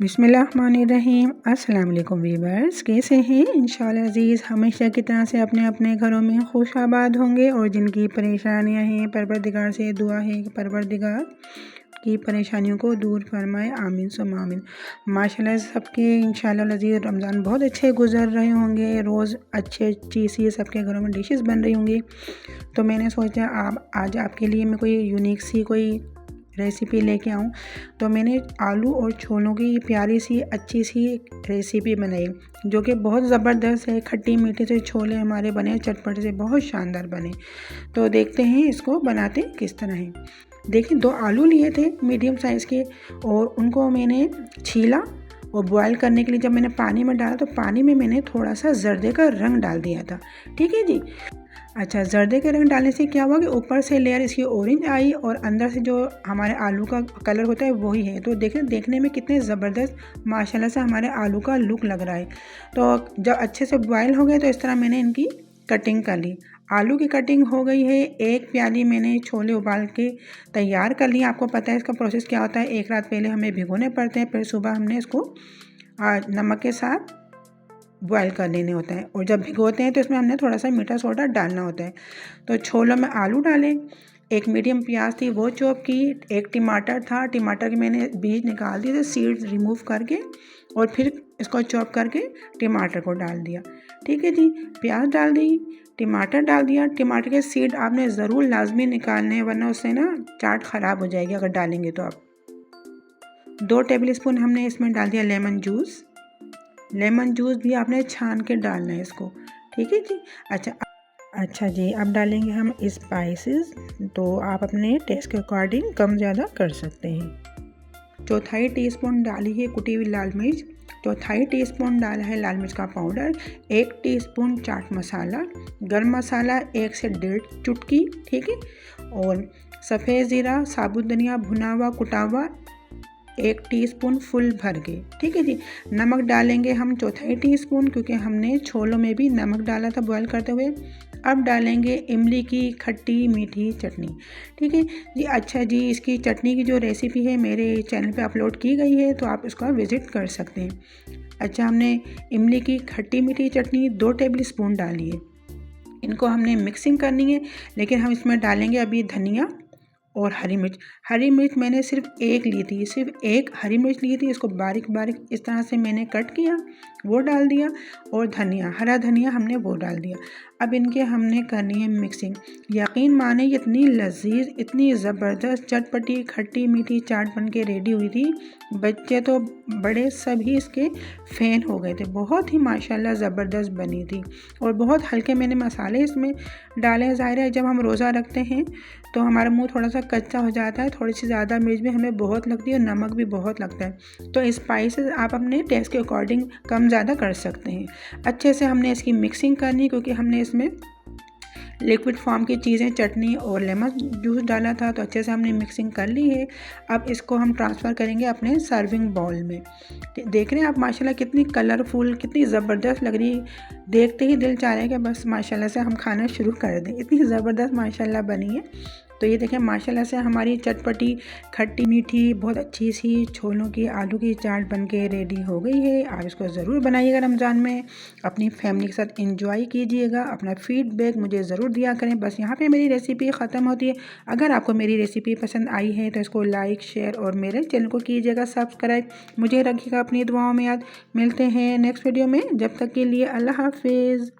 बिस्मिल्लाहिर्रहमानिर्रहीम। अस्सलाम वालेकुम वीवर्स, कैसे हैं? इंशाअल्लाह अज़ीज़ हमेशा की तरह से अपने अपने घरों में खुश आबाद होंगे और जिनकी परेशानियां हैं परवरदिगार से दुआ है कि परवरदिगार की परेशानियों को दूर फरमाए, आमीन सुम आमीन। माशाल्लाह सबके इंशाअल्लाह अज़ीज़ रमज़ान बहुत अच्छे गुजर रहे होंगे, रोज़ अच्छी सी सबके घरों में डिशेस बन रही होंगी। तो मैंने सोचा आज आपके लिए मैं कोई यूनिक सी कोई रेसिपी लेके आऊँ। तो मैंने आलू और छोलों की प्यारी सी अच्छी सी रेसिपी बनाई जो कि बहुत ज़बरदस्त है। खट्टी मीठी से छोले हमारे बने, चटपटे से बहुत शानदार बने। तो देखते हैं इसको बनाते किस तरह है। देखिए 2 आलू लिए थे मीडियम साइज़ के और उनको मैंने छीला और बॉयल करने के लिए जब मैंने पानी में डाला तो पानी में मैंने थोड़ा सा जर्दे का रंग डाल दिया था। ठीक है जी। अच्छा, जर्दे के रंग डालने से क्या हुआ कि ऊपर से लेयर इसकी ऑरेंज आई और अंदर से जो हमारे आलू का कलर होता है वही है। तो देखने में कितने ज़बरदस्त माशाल्लाह से हमारे आलू का लुक लग रहा है। तो जब अच्छे से बॉयल हो गए तो इस तरह मैंने इनकी कटिंग कर ली। आलू की कटिंग हो गई है। एक प्याली मैंने छोले उबाल के तैयार कर लिए। आपको पता है इसका प्रोसेस क्या होता है। एक रात पहले हमें भिगोने पड़ते हैं, फिर सुबह हमने इसको नमक के साथ बॉयल कर लेने होता है और जब भिगोते हैं तो इसमें हमने थोड़ा सा मीठा सोडा डालना होता है। तो छोलों में आलू डालें, एक मीडियम प्याज थी वो चॉप की, एक टमाटर था, टमाटर के मैंने बीज निकाल दिए थे सीड्स रिमूव करके और फिर इसको चॉप करके टमाटर को डाल दिया। ठीक है जी। प्याज डाल दी, टमाटर डाल दिया। टमाटर के सीड आपने ज़रूर लाजमी निकालने हैं वरना उससे ना चाट ख़राब हो जाएगी अगर डालेंगे तो आप। 2 टेबल स्पून हमने इसमें डाल दिया लेमन जूस। लेमन जूस भी आपने छान के डालना है इसको। ठीक है जी। अच्छा जी, अब डालेंगे हम स्पाइसेस। तो आप अपने टेस्ट के अकॉर्डिंग कम ज़्यादा कर सकते हैं। 1/4 टीस्पून डाली है कुटी हुई लाल मिर्च। 1/4 टीस्पून डाला है लाल मिर्च का पाउडर। 1 टीस्पून चाट मसाला। गरम मसाला 1 से 1.5 चुटकी। ठीक है। और सफ़ेद ज़ीरा, साबुत धनिया भुना हुआ कुटा हुआ 1 टीस्पून फुल भर के। ठीक है जी। नमक डालेंगे हम 1/4 टीस्पून क्योंकि हमने छोलों में भी नमक डाला था बॉयल करते हुए। अब डालेंगे इमली की खट्टी मीठी चटनी। ठीक है जी। अच्छा जी, इसकी चटनी की जो रेसिपी है मेरे चैनल पे अपलोड की गई है तो आप इसको विज़िट कर सकते हैं। अच्छा, हमने इमली की खट्टी मीठी चटनी 2 टेबल स्पून डाली है। इनको हमने मिक्सिंग करनी है लेकिन हम इसमें डालेंगे अभी धनिया और हरी मिर्च। हरी मिर्च मैंने सिर्फ एक ली थी, सिर्फ एक हरी मिर्च ली थी। इसको बारीक बारीक इस तरह से मैंने कट किया, वो डाल दिया और धनिया, हरा धनिया हमने वो डाल दिया। अब इनके हमने करनी है मिक्सिंग। यकीन माने इतनी लजीज, इतनी ज़बरदस्त चटपटी खट्टी मीठी चाट बन के रेडी हुई थी। बच्चे तो बड़े सभी इसके फ़ैन हो गए थे। बहुत ही माशाल्लाह ज़बरदस्त बनी थी और बहुत हल्के मैंने मसाले इसमें डाले। ज़ाहिर है जब हम रोज़ा रखते हैं तो हमारा मुंह थोड़ा सा कच्चा हो जाता है, थोड़ी सी ज़्यादा मिर्च भी हमें बहुत लगती है और नमक भी बहुत लगता है। तो स्पाइसेस आप अपने टेस्ट के अकॉर्डिंग कम ज़्यादा कर सकते हैं। अच्छे से हमने इसकी मिक्सिंग करनी क्योंकि हमने इसमें लिक्विड फॉर्म की चीज़ें चटनी और लेमन जूस डाला था। तो अच्छे से हमने मिक्सिंग कर ली है। अब इसको हम ट्रांसफ़र करेंगे अपने सर्विंग बाउल में। देख रहे हैं आप माशाल्लाह कितनी कलरफुल, कितनी ज़बरदस्त लग रही है। देखते ही दिल चाह रहा है कि बस माशाल्लाह से हम खाना शुरू कर दें, इतनी ज़बरदस्त माशाल्लाह बनी है। तो ये देखें माशाल्लाह से हमारी चटपटी खट्टी मीठी बहुत अच्छी सी छोलों की आलू की चाट बन के रेडी हो गई है। आप इसको ज़रूर बनाइएगा रमज़ान में, अपनी फैमिली के साथ इंजॉय कीजिएगा। अपना फीडबैक मुझे ज़रूर दिया करें। बस यहाँ पे मेरी रेसिपी ख़त्म होती है। अगर आपको मेरी रेसिपी पसंद आई है तो इसको लाइक, शेयर और मेरे चैनल को कीजिएगा सब्सक्राइब। मुझे रखिएगा अपनी दुआओं में याद। मिलते हैं नेक्स्ट वीडियो में। जब तक के लिए अल्लाह हाफिज़।